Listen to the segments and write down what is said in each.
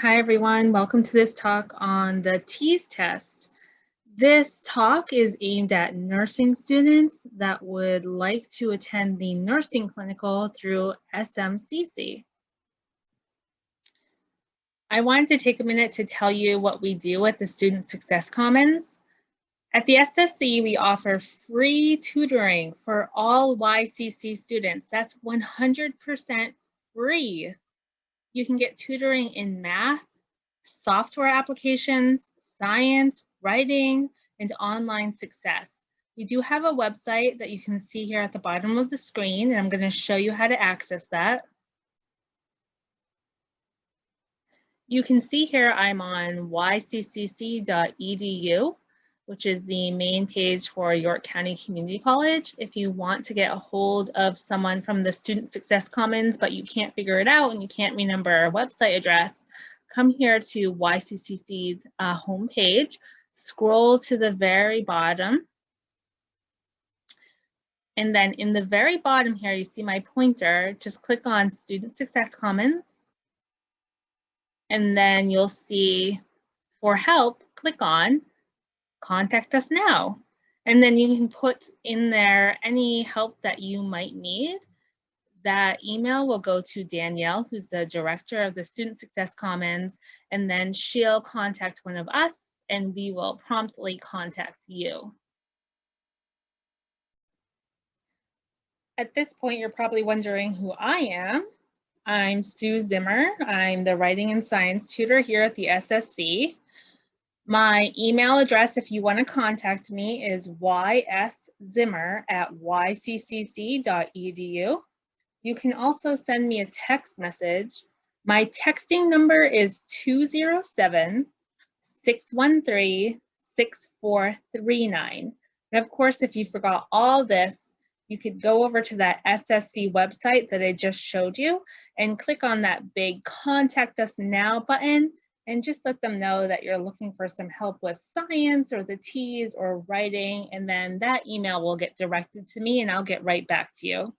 Hi everyone, welcome to this talk on the TEAS test. This talk is aimed at nursing students that would like to attend the nursing clinical through SMCC. I wanted to take a minute to tell you what we do at the Student Success Commons. At the SSC, we offer free tutoring for all YCC students. That's 100% free. You can get tutoring in math, software applications, science, writing, and online success. We do have a website that you can see here at the bottom of the screen, and I'm going to show you how to access that. You can see here I'm on yccc.edu, which is the main page for York County Community College. If you want to get a hold of someone from the Student Success Commons, but you can't figure it out and you can't remember our website address, come here to YCCC's homepage, scroll to the very bottom, and then in the very bottom here, you see my pointer, just click on Student Success Commons, and then you'll see for help, click on Contact Us Now. And then you can put in there any help that you might need. That email will go to Danielle, who's the director of the Student Success Commons, and then she'll contact one of us and we will promptly contact you. At this point, you're probably wondering who I am. I'm Sue Zimmer. I'm the writing and science tutor here at the SSC. My email address, if you want to contact me, is yszimmer@yccc.edu. You can also send me a text message. My texting number is 207-613-6439. And of course, if you forgot all this, you could go over to that SSC website that I just showed you and click on that big Contact Us Now button and just let them know that you're looking for some help with science or the TEAS or writing, and then that email will get directed to me and I'll get right back to you.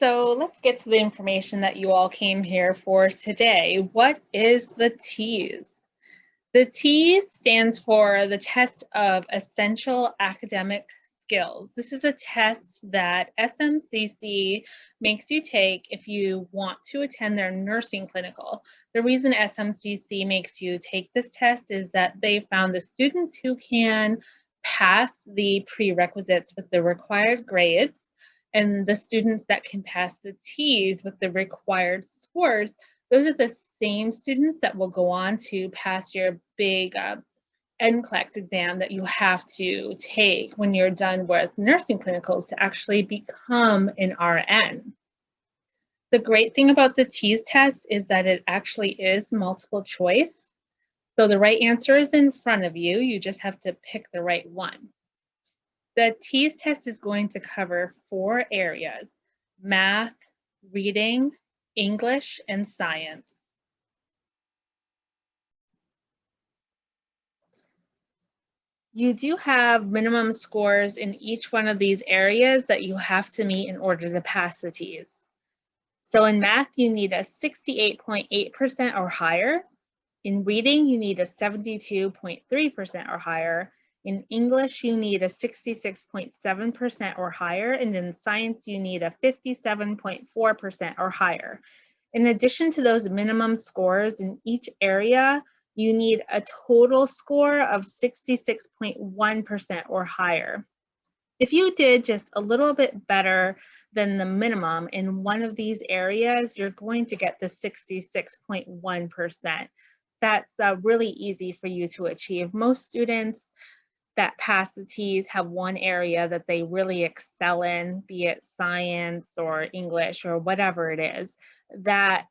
So let's get to the information that you all came here for today. What is the TEAS? The TEAS stands for the Test of Essential Academic Skills. This is a test that SMCC makes you take if you want to attend their nursing clinical. The reason SMCC makes you take this test is that they found the students who can pass the prerequisites with the required grades and the students that can pass the TEAS with the required scores, those are the same students that will go on to pass your big NCLEX exam that you have to take when you're done with nursing clinicals to actually become an RN. The great thing about the TEAS test is that it actually is multiple choice. So the right answer is in front of you. You just have to pick the right one. The TEAS test is going to cover 4 areas: math, reading, English, and science. You do have minimum scores in each one of these areas that you have to meet in order to pass the TEAS. So in math, you need a 68.8% or higher. In reading, you need a 72.3% or higher. In English, you need a 66.7% or higher. And in science, you need a 57.4% or higher. In addition to those minimum scores in each area, you need a total score of 66.1% or higher. If you did just a little bit better than the minimum in one of these areas, you're going to get the 66.1%. That's really easy for you to achieve. Most students that pass the TEAS have one area that they really excel in, be it science or English or whatever it is. That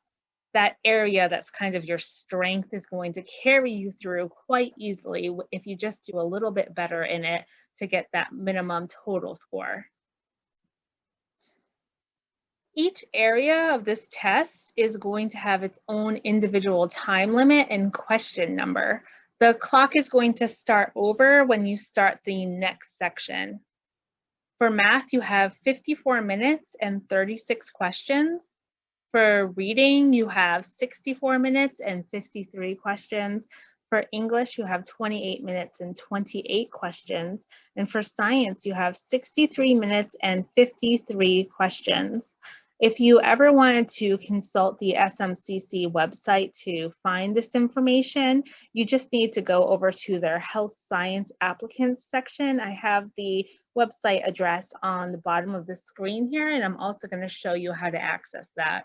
area that's kind of your strength is going to carry you through quite easily if you just do a little bit better in it to get that minimum total score. Each area of this test is going to have its own individual time limit and question number. The clock is going to start over when you start the next section. For math, you have 54 minutes and 36 questions. For reading, you have 64 minutes and 53 questions. For English, you have 28 minutes and 28 questions. And for science, you have 63 minutes and 53 questions. If you ever wanted to consult the SMCC website to find this information, you just need to go over to their health science applicants section. I have the website address on the bottom of the screen here, and I'm also going to show you how to access that.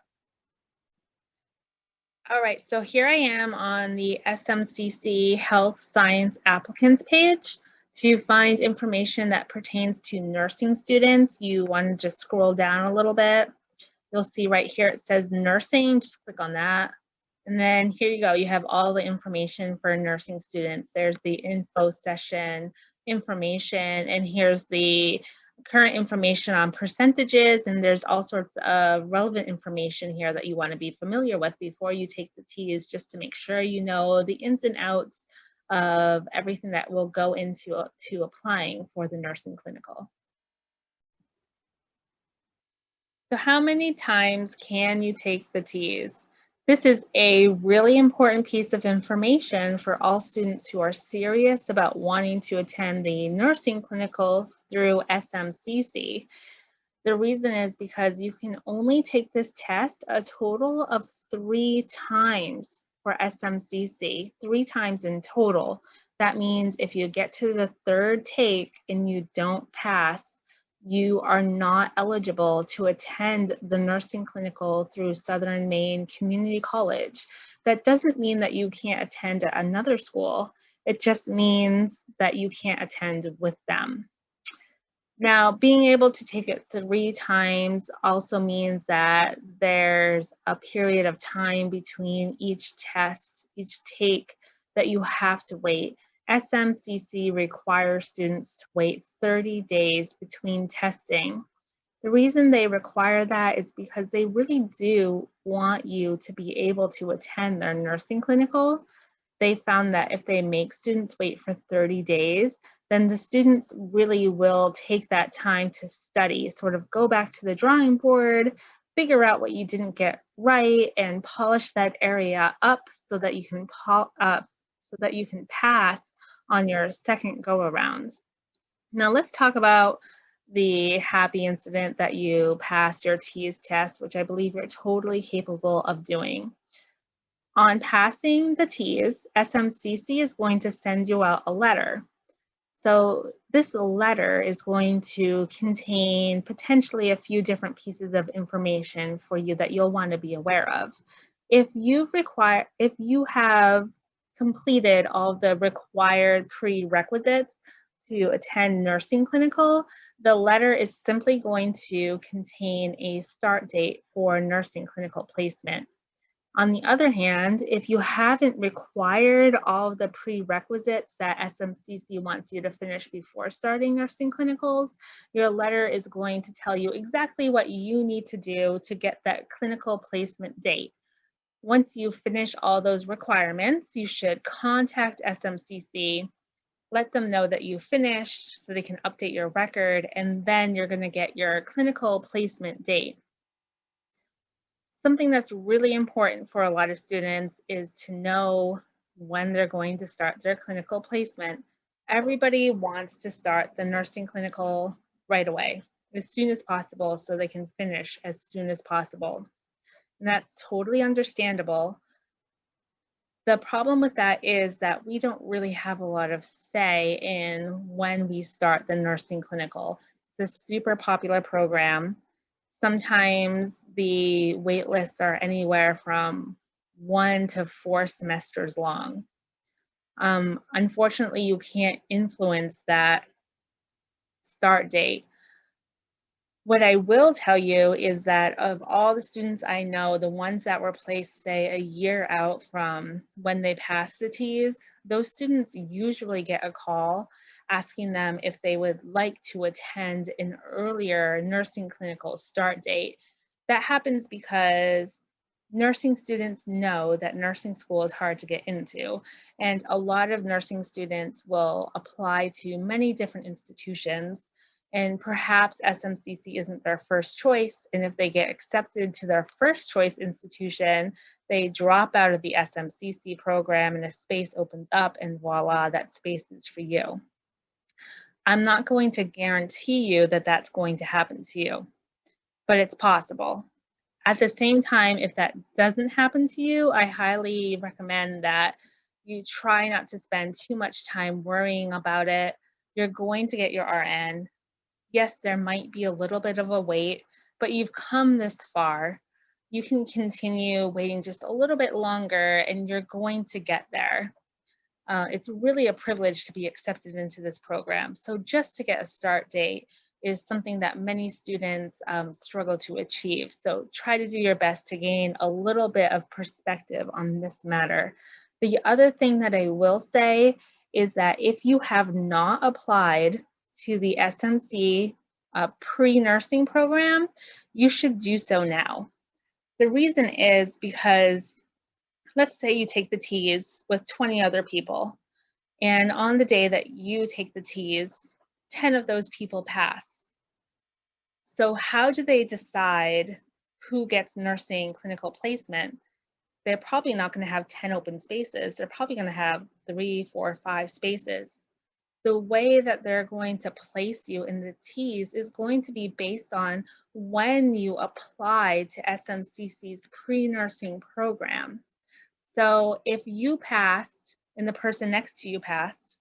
All right, so here I am on the SMCC Health Science Applicants page. To find information that pertains to nursing students, you want to just scroll down a little bit. You'll see right here it says nursing, just click on that. And then here you go, you have all the information for nursing students. There's the info session information, and here's the current information on percentages, and there's all sorts of relevant information here that you want to be familiar with before you take the TEAS, just to make sure you know the ins and outs of everything that will go into applying for the nursing clinical. So how many times can you take the TEAS? This is a really important piece of information for all students who are serious about wanting to attend the nursing clinical through SMCC. The reason is because you can only take this test a total of 3 times for SMCC, 3 times in total. That means if you get to the 3rd take and you don't pass, you are not eligible to attend the nursing clinical through Southern Maine Community College. That doesn't mean that you can't attend at another school. It just means that you can't attend with them. Now, being able to take it 3 times also means that there's a period of time between each test, each take, that you have to wait. SMCC requires students to wait 30 days between testing. The reason they require that is because they really do want you to be able to attend their nursing clinical. They found that if they make students wait for 30 days, then the students really will take that time to study, sort of go back to the drawing board, figure out what you didn't get right, and polish that area up so that you can pass on your second go around. Now let's talk about the happy incident that you passed your TEAS test, which I believe you're totally capable of doing. On passing the TEAS, SMCC is going to send you out a letter. So this letter is going to contain potentially a few different pieces of information for you that you'll want to be aware of. If you have completed all the required prerequisites to attend nursing clinical, the letter is simply going to contain a start date for nursing clinical placement. On the other hand, if you haven't required all of the prerequisites that SMCC wants you to finish before starting nursing clinicals, your letter is going to tell you exactly what you need to do to get that clinical placement date. Once you finish all those requirements, you should contact SMCC, let them know that you finished so they can update your record, and then you're going to get your clinical placement date. Something that's really important for a lot of students is to know when they're going to start their clinical placement. Everybody wants to start the nursing clinical right away, as soon as possible, so they can finish as soon as possible. And that's totally understandable. The problem with that is that we don't really have a lot of say in when we start the nursing clinical. It's a super popular program. Sometimes the wait lists are anywhere from 1 to 4 semesters long. Unfortunately, you can't influence that start date. What I will tell you is that of all the students I know, the ones that were placed, say, a year out from when they passed the TEAS, those students usually get a call asking them if they would like to attend an earlier nursing clinical start date. That happens because nursing students know that nursing school is hard to get into, and a lot of nursing students will apply to many different institutions. and perhaps SMCC isn't their first choice. And if they get accepted to their first choice institution, they drop out of the SMCC program and a space opens up, and voila, that space is for you. I'm not going to guarantee you that that's going to happen to you, but it's possible. At the same time, if that doesn't happen to you, I highly recommend that you try not to spend too much time worrying about it. You're going to get your RN. Yes, there might be a little bit of a wait, but you've come this far. You can continue waiting just a little bit longer and you're going to get there. It's really a privilege to be accepted into this program. So just to get a start date is something that many students struggle to achieve. So try to do your best to gain a little bit of perspective on this matter. The other thing that I will say is that if you have not applied to the SMC pre-nursing program, you should do so now. The reason is because let's say you take the TEAS with 20 other people, and on the day that you take the TEAS, 10 of those people pass. So how do they decide who gets nursing clinical placement? They're probably not going to have 10 open spaces. They're probably going to have 3, 4, 5 spaces. The way that they're going to place you in the TEAS is going to be based on when you apply to SMCC's pre-nursing program. So if you passed and the person next to you passed,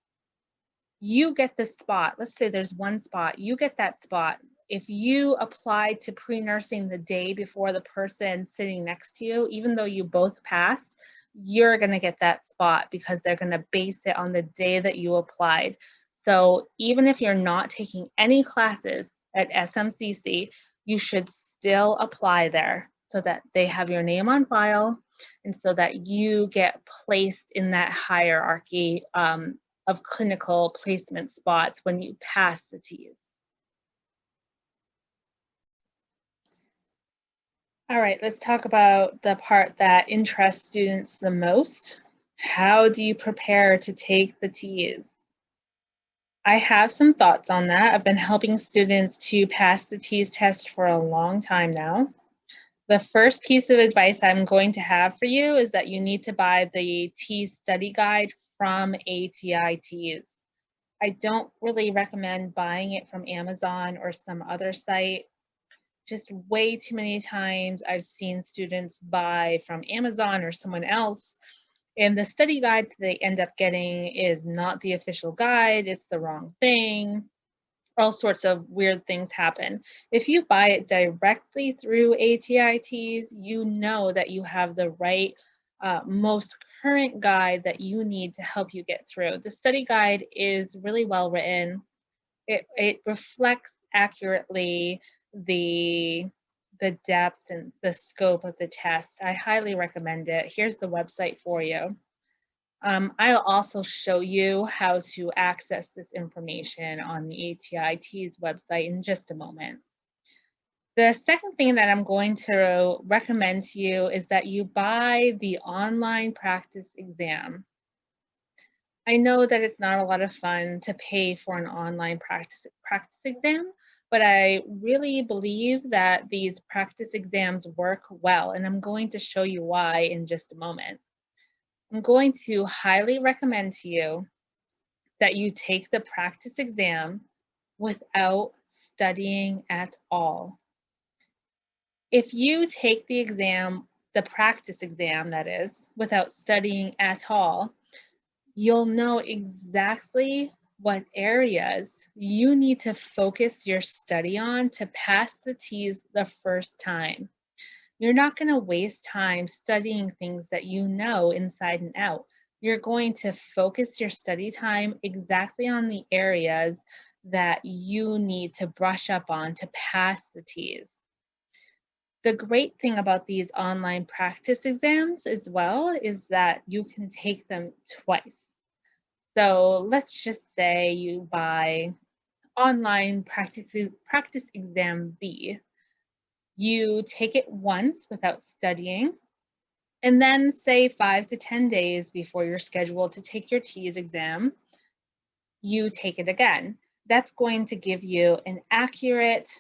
you get the spot. Let's say there's one spot, you get that spot. If you applied to pre-nursing the day before the person sitting next to you, even though you both passed, you're going to get that spot because they're going to base it on the day that you applied. So even if you're not taking any classes at SMCC, you should still apply there so that they have your name on file and so that you get placed in that hierarchy of clinical placement spots when you pass the TEAS. All right, let's talk about the part that interests students the most. How do you prepare to take the TEAS? I have some thoughts on that. I've been helping students to pass the TEAS test for a long time now. The first piece of advice I'm going to have for you is that you need to buy the TEAS study guide from ATI TEAS. I don't really recommend buying it from Amazon or some other site. Just way too many times I've seen students buy from Amazon or someone else, and the study guide they end up getting is not the official guide, it's the wrong thing. All sorts of weird things happen. If you buy it directly through ATI TEAS, you know that you have the right, most current guide that you need to help you get through. The study guide is really well written. It reflects accurately the depth and the scope of the test. I highly recommend it. Here's the website for you. I'll also show you how to access this information on the ATI TEAS website in just a moment. The second thing that I'm going to recommend to you is that you buy the online practice exam. I know that it's not a lot of fun to pay for an online practice exam, but I really believe that these practice exams work well, and I'm going to show you why in just a moment. I'm going to highly recommend to you that you take the practice exam without studying at all. If you take the exam, the practice exam that is, without studying at all, you'll know exactly what areas you need to focus your study on to pass the TEAS the first time. You're not going to waste time studying things that you know inside and out. You're going to focus your study time exactly on the areas that you need to brush up on to pass the TEAS. The great thing about these online practice exams as well is that you can take them twice. So let's just say you buy online practice exam B. You take it once without studying, and then say 5 to 10 days before you're scheduled to take your TEAS exam, you take it again. That's going to give you an accurate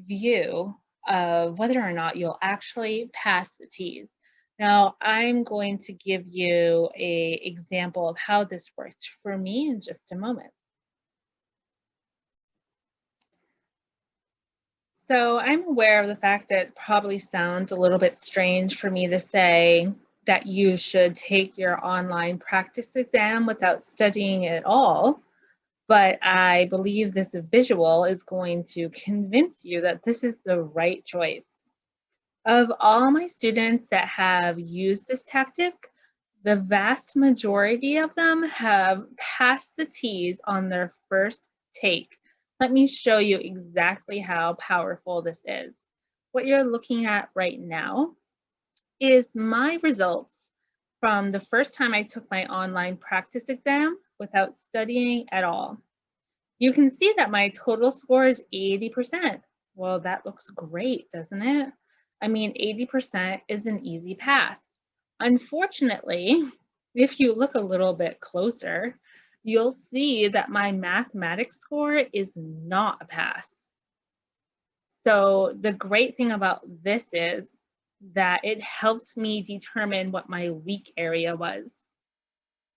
view of whether or not you'll actually pass the TEAS. Now, I'm going to give you an example of how this worked for me in just a moment. So I'm aware of the fact that it probably sounds a little bit strange for me to say that you should take your online practice exam without studying at all, but I believe this visual is going to convince you that this is the right choice. Of all my students that have used this tactic, the vast majority of them have passed the TEAS on their first take. Let me show you exactly how powerful this is. What you're looking at right now is my results from the first time I took my online practice exam without studying at all. You can see that my total score is 80%. Well, that looks great, doesn't it? I mean, 80% is an easy pass. Unfortunately, if you look a little bit closer, you'll see that my mathematics score is not a pass. So the great thing about this is that it helped me determine what my weak area was.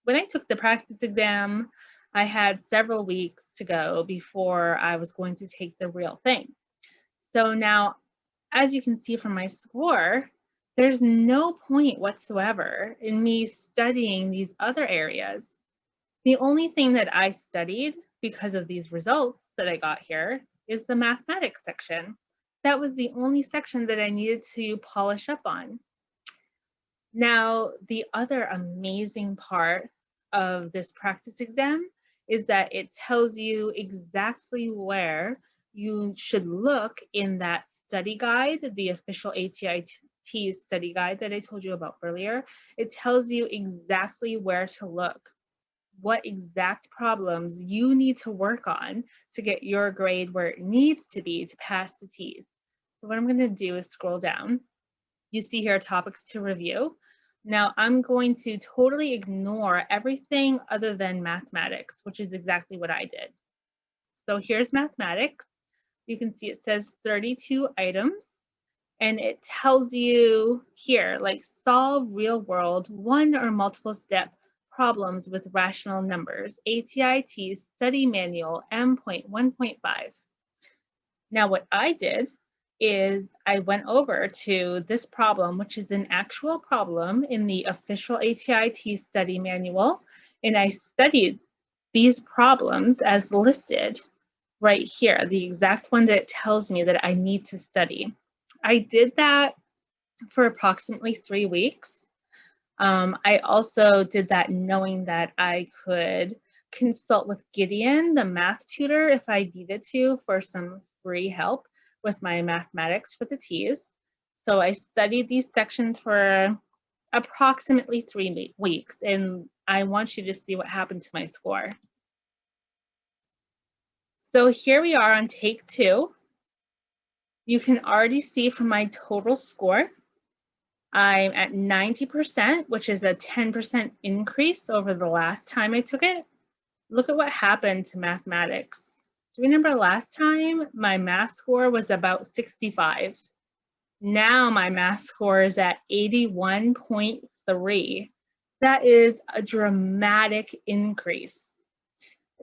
When I took the practice exam, I had several weeks to go before I was going to take the real thing. So now, as you can see from my score, there's no point whatsoever in me studying these other areas. The only thing that I studied because of these results that I got here is the mathematics section. That was the only section that I needed to polish up on. Now, the other amazing part of this practice exam is that it tells you exactly where you should look in that study guide, the official ATIT study guide that I told you about earlier. It tells you exactly where to look, what exact problems you need to work on to get your grade where it needs to be to pass the TEAS. So what I'm going to do is scroll down. You see here topics to review. Now I'm going to totally ignore everything other than mathematics, which is exactly what I did. So here's mathematics. You can see it says 32 items, and it tells you here, like solve real world one or multiple step problems with rational numbers, ATIT study manual M.1.5. Now what I did is I went over to this problem, which is an actual problem in the official ATIT study manual, and I studied these problems as listed right here, the exact one that tells me that I need to study. I did that for approximately 3 weeks. I also did that knowing that I could consult with Gideon, the math tutor, if I needed to for some free help with my mathematics for the TEAS. So I studied these sections for approximately 3 weeks, and I want you to see what happened to my score. So here we are on take 2. You can already see from my total score, I'm at 90%, which is a 10% increase over the last time I took it. Look at what happened to mathematics. Do you remember last time my math score was about 65? Now my math score is at 81.3. That is a dramatic increase.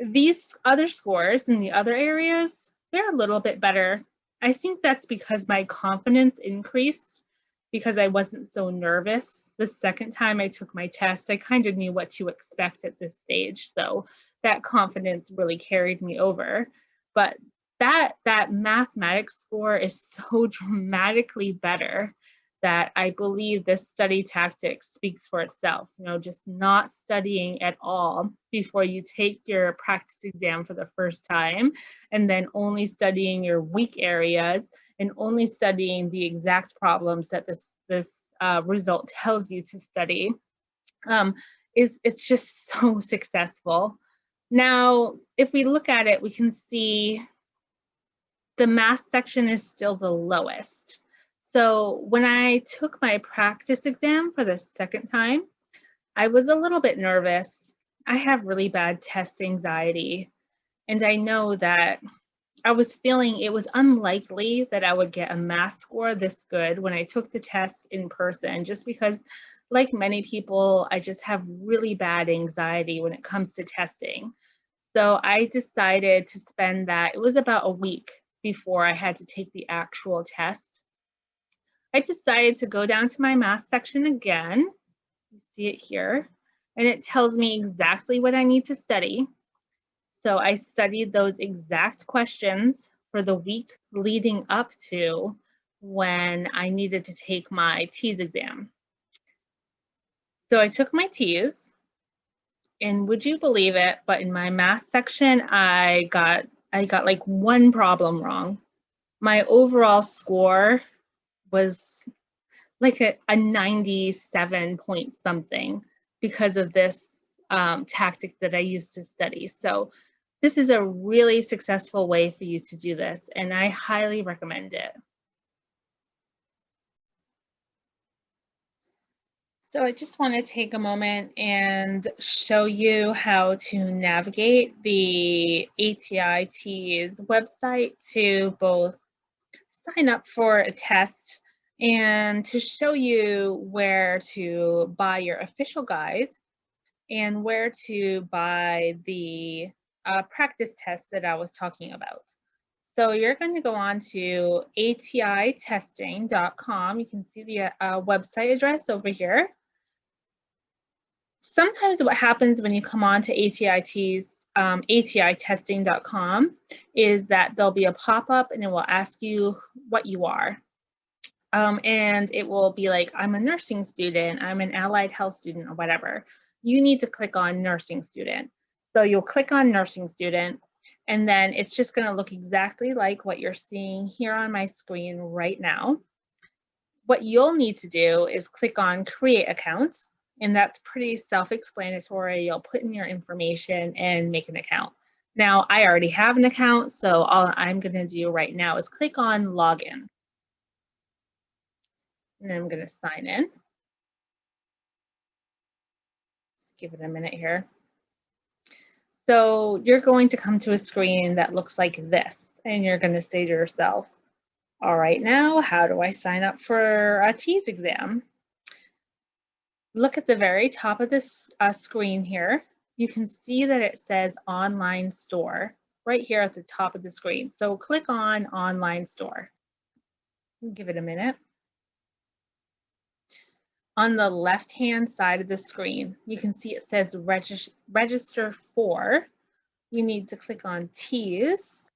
These other scores in the other areas, they're a little bit better. I think that's because my confidence increased because I wasn't so nervous. The second time I took my test, I kind of knew what to expect at this stage. So that confidence really carried me over. But that mathematics score is so dramatically better that I believe this study tactic speaks for itself. You know, just not studying at all before you take your practice exam for the first time, and then only studying your weak areas and only studying the exact problems that this result tells you to study. It's just so successful. Now, if we look at it, we can see the math section is still the lowest. So when I took my practice exam for the second time, I was a little bit nervous. I have really bad test anxiety. And I know that I was feeling it was unlikely that I would get a math score this good when I took the test in person, just because, like many people, I just have really bad anxiety when it comes to testing. So I decided to spend that, it was about a week before I had to take the actual test. I decided to go down to my math section again. You see it here, and it tells me exactly what I need to study. So I studied those exact questions for the week leading up to when I needed to take my TEAS exam. So I took my TEAS, and would you believe it, but in my math section, I got like one problem wrong. My overall score was like a 97 point something because of this tactic that I used to study. So this is a really successful way for you to do this, and I highly recommend it. So I just want to take a moment and show you how to navigate the ATIT's website to both sign up for a test and to show you where to buy your official guide and where to buy the practice tests that I was talking about. So you're going to go on to atitesting.com. You can see the website address over here. Sometimes what happens when you come on to atitesting.com is that there'll be a pop-up and it will ask you what you are. And it will be like, I'm a nursing student, I'm an allied health student, or whatever. You need to click on nursing student. So you'll click on nursing student, and then it's just going to look exactly like what you're seeing here on my screen right now. What you'll need to do is click on create account, and that's pretty self-explanatory. You'll put in your information and make an account. Now, I already have an account, so all I'm going to do right now is click on login. And I'm going to sign in. Just give it a minute here. So you're going to come to a screen that looks like this, and you're going to say to yourself, all right, now, how do I sign up for a TEAS exam? Look at the very top of this screen here. You can see that it says online store right here at the top of the screen. So click on online store. Give it a minute. On the left-hand side of the screen, you can see it says register for. You need to click on TEAS,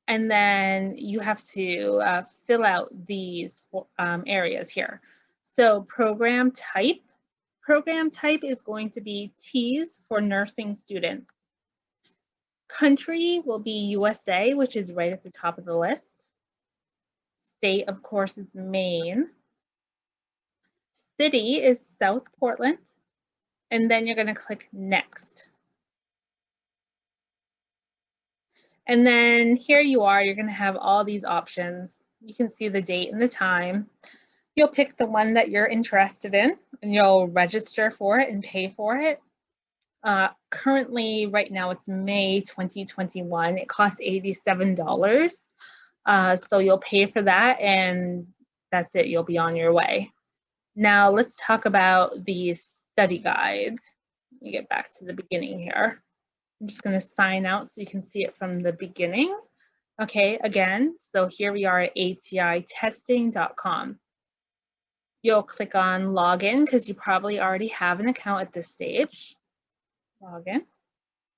and then you have to fill out these areas here. So program type is going to be TEAS for nursing students. Country will be USA, which is right at the top of the list. State, of course, is Maine. City is South Portland. And then you're going to click next. And then here you are, you're going to have all these options. You can see the date and the time. You'll pick the one that you're interested in, and you'll register for it and pay for it. Currently, right now, it's May 2021. It costs $87. So you'll pay for that, and that's it. You'll be on your way. Now, let's talk about the study guide. Let me get back to the beginning here. I'm just going to sign out so you can see it from the beginning. Okay, again, so here we are at atitesting.com. You'll click on login because you probably already have an account at this stage. Login.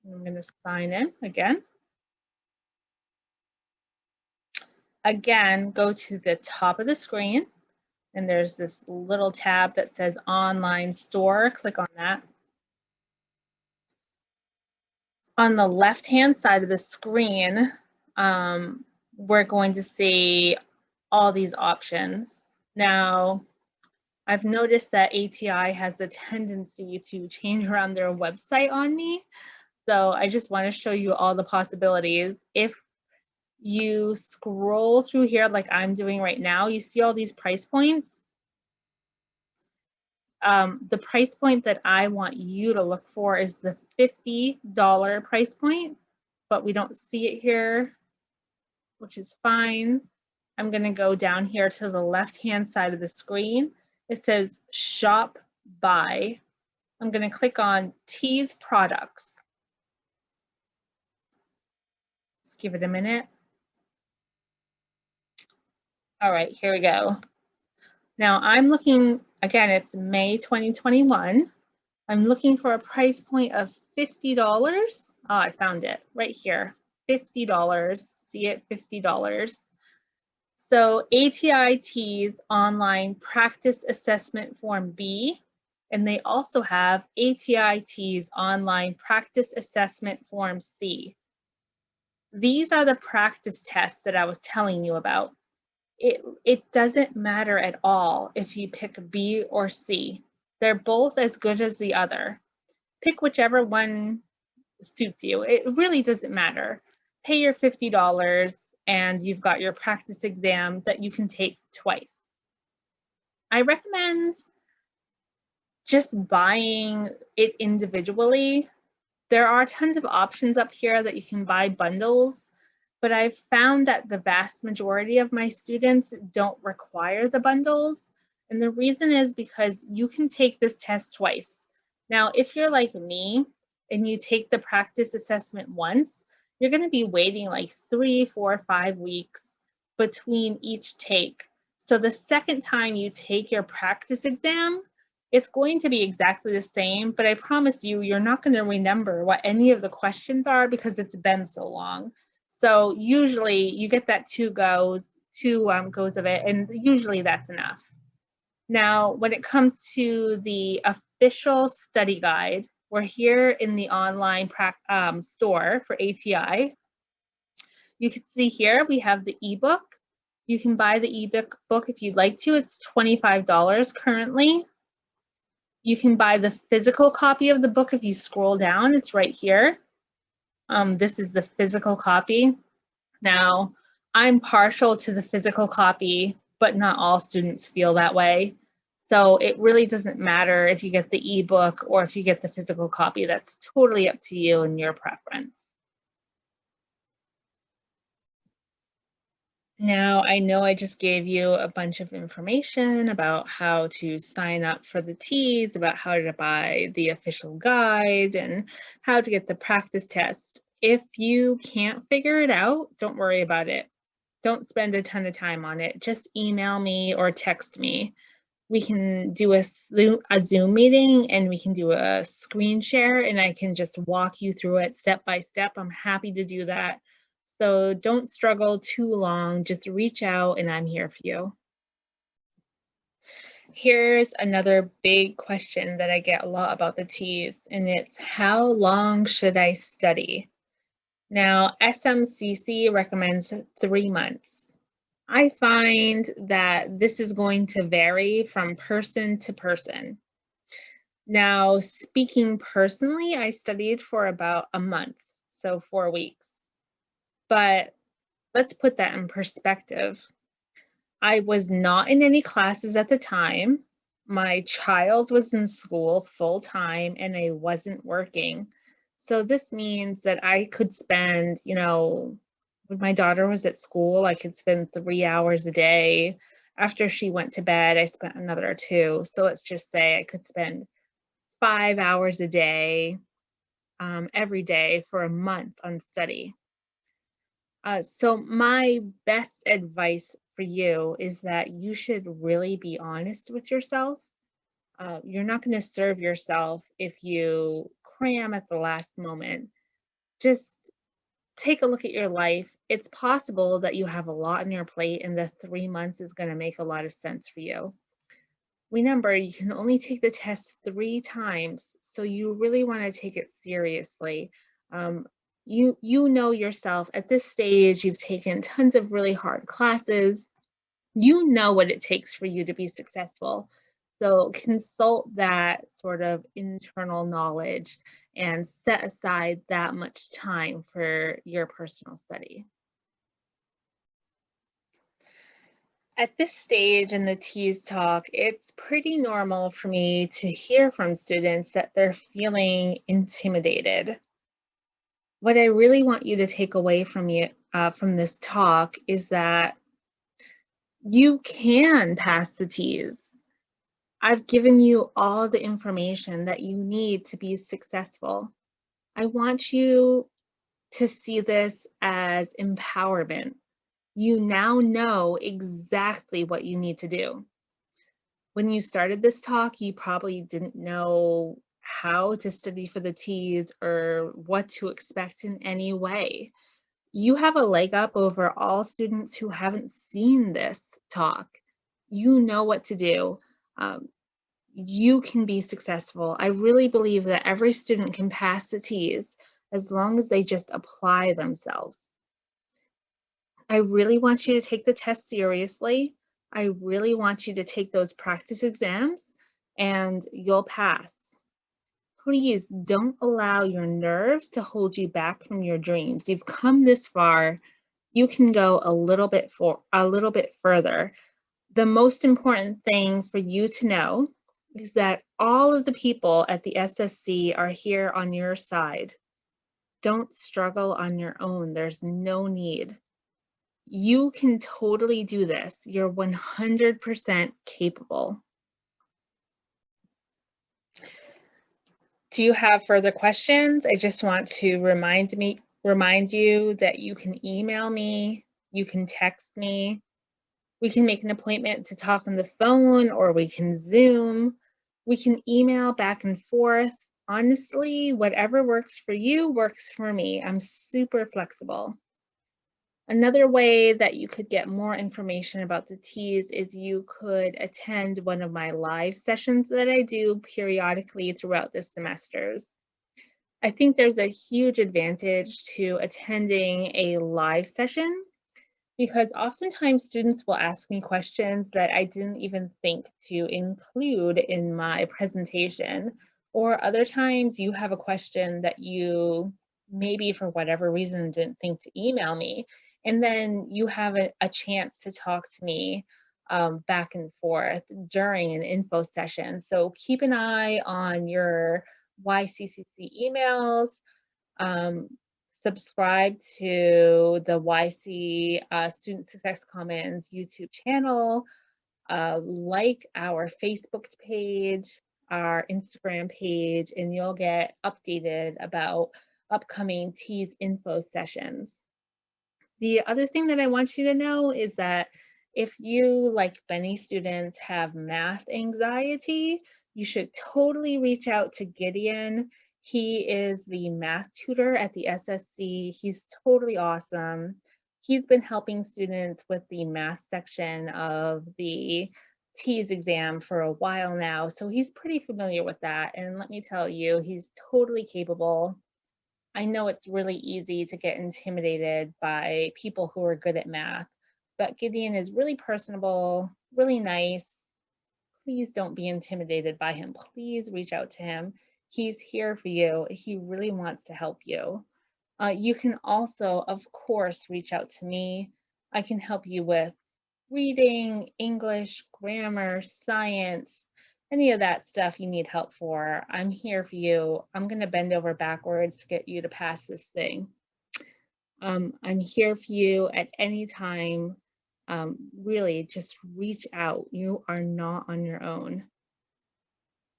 I'm going to sign in again. Again, go to the top of the screen, and there's this little tab that says online store. Click on that. On the left-hand side of the screen, we're going to see all these options. Now, I've noticed that ATI has a tendency to change around their website on me. So I just want to show you all the possibilities. If you scroll through here like I'm doing right now, you see all these price points. the price point that I want you to look for is the $50 price point, but we don't see it here, which is fine. I'm going to go down here to the left-hand side of the screen. It says Shop By. I'm going to click on TEAS Products. Let's give it a minute. All right, here we go. Now I'm looking, again, it's May 2021. I'm looking for a price point of $50. Oh, I found it right here, $50. See it, $50. So ATI TEAS Online Practice Assessment Form B, and they also have ATI TEAS Online Practice Assessment Form C. These are the practice tests that I was telling you about. It doesn't matter at all if you pick B or C. They're both as good as the other. Pick whichever one suits you. It really doesn't matter. Pay your $50 and you've got your practice exam that you can take twice. I recommend just buying it individually. There are tons of options up here that you can buy bundles, but I've found that the vast majority of my students don't require the bundles. And the reason is because you can take this test twice. Now, if you're like me and you take the practice assessment once, you're going to be waiting like 3, 4, 5 weeks between each take. So the second time you take your practice exam, it's going to be exactly the same, but I promise you, you're not going to remember what any of the questions are because it's been so long. So usually you get that two goes of it, and usually that's enough. Now, when it comes to the official study guide, we're here in the online store for ATI. You can see here we have the ebook. You can buy the ebook if you'd like to. It's $25 currently. You can buy the physical copy of the book if you scroll down. It's right here. This is the physical copy. Now, I'm partial to the physical copy, but not all students feel that way. So it really doesn't matter if you get the ebook or if you get the physical copy. That's totally up to you and your preference. Now, I know I just gave you a bunch of information about how to sign up for the TEAS, about how to buy the official guide, and how to get the practice test. If you can't figure it out, don't worry about it. Don't spend a ton of time on it. Just email me or text me. We can do a Zoom meeting and we can do a screen share and I can just walk you through it step by step. I'm happy to do that. So don't struggle too long, just reach out and I'm here for you. Here's another big question that I get a lot about the TEAS, and it's how long should I study? Now, SMCC recommends 3 months. I find that this is going to vary from person to person. Now, speaking personally, I studied for about a month, so 4 weeks. But let's put that in perspective. I was not in any classes at the time. My child was in school full time and I wasn't working. So this means that I could spend, when my daughter was at school, I could spend 3 hours a day. After she went to bed, I spent another 2. So let's just say I could spend 5 hours a day every day for a month on study. So my best advice for you is that you should really be honest with yourself. You're not going to serve yourself if you cram at the last moment. Just take a look at your life. It's possible that you have a lot on your plate and the 3 months is going to make a lot of sense for you. Remember, you can only take the test 3 times, so you really want to take it seriously. You know yourself at this stage, you've taken tons of really hard classes. You know what it takes for you to be successful. So consult that sort of internal knowledge and set aside that much time for your personal study. At this stage in the TEAS talk, it's pretty normal for me to hear from students that they're feeling intimidated. What I really want you to take away from this talk is that you can pass the TEAS. I've given you all the information that you need to be successful. I want you to see this as empowerment. You now know exactly what you need to do. When you started this talk, you probably didn't know how to study for the TEAS or what to expect in any way. You have a leg up over all students who haven't seen this talk. You know what to do. Um, you can be successful. I really believe that every student can pass the TEAS as long as they just apply themselves. I really want you to take the test seriously. I really want you to take those practice exams and you'll pass. Please don't allow your nerves to hold you back from your dreams. You've come this far. You can go a little bit further. The most important thing for you to know is that all of the people at the SSC are here on your side. Don't struggle on your own. There's no need. You can totally do this. You're 100% capable. Do you have further questions? I just want to remind you that you can email me, you can text me, we can make an appointment to talk on the phone or we can Zoom. We can email back and forth. Honestly, whatever works for you works for me. I'm super flexible. Another way that you could get more information about the TEAS is you could attend one of my live sessions that I do periodically throughout the semesters. I think there's a huge advantage to attending a live session because oftentimes students will ask me questions that I didn't even think to include in my presentation, or other times you have a question that you maybe for whatever reason didn't think to email me, and then you have a chance to talk to me back and forth during an info session. So keep an eye on your YCCC emails. Um, Subscribe to the YC Student Success Commons YouTube channel, like our Facebook page, our Instagram page, and you'll get updated about upcoming TEAS info sessions. The other thing that I want you to know is that if you, like many students, have math anxiety, you should totally reach out to Gideon. He is the math tutor at the SSC. He's totally awesome. He's been helping students with the math section of the TEAS exam for a while now, so he's pretty familiar with that. And let me tell you, he's totally capable. I know it's really easy to get intimidated by people who are good at math, but Gideon is really personable, really nice. Please don't be intimidated by him. Please reach out to him. He's here for you. He really wants to help you. You can also, of course, reach out to me. I can help you with reading, English, grammar, science, any of that stuff you need help for. I'm here for you. I'm going to bend over backwards to get you to pass this thing. I'm here for you at any time. Really, just reach out. You are not on your own.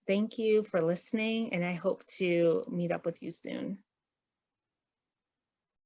Thank you for listening, and I hope to meet up with you soon.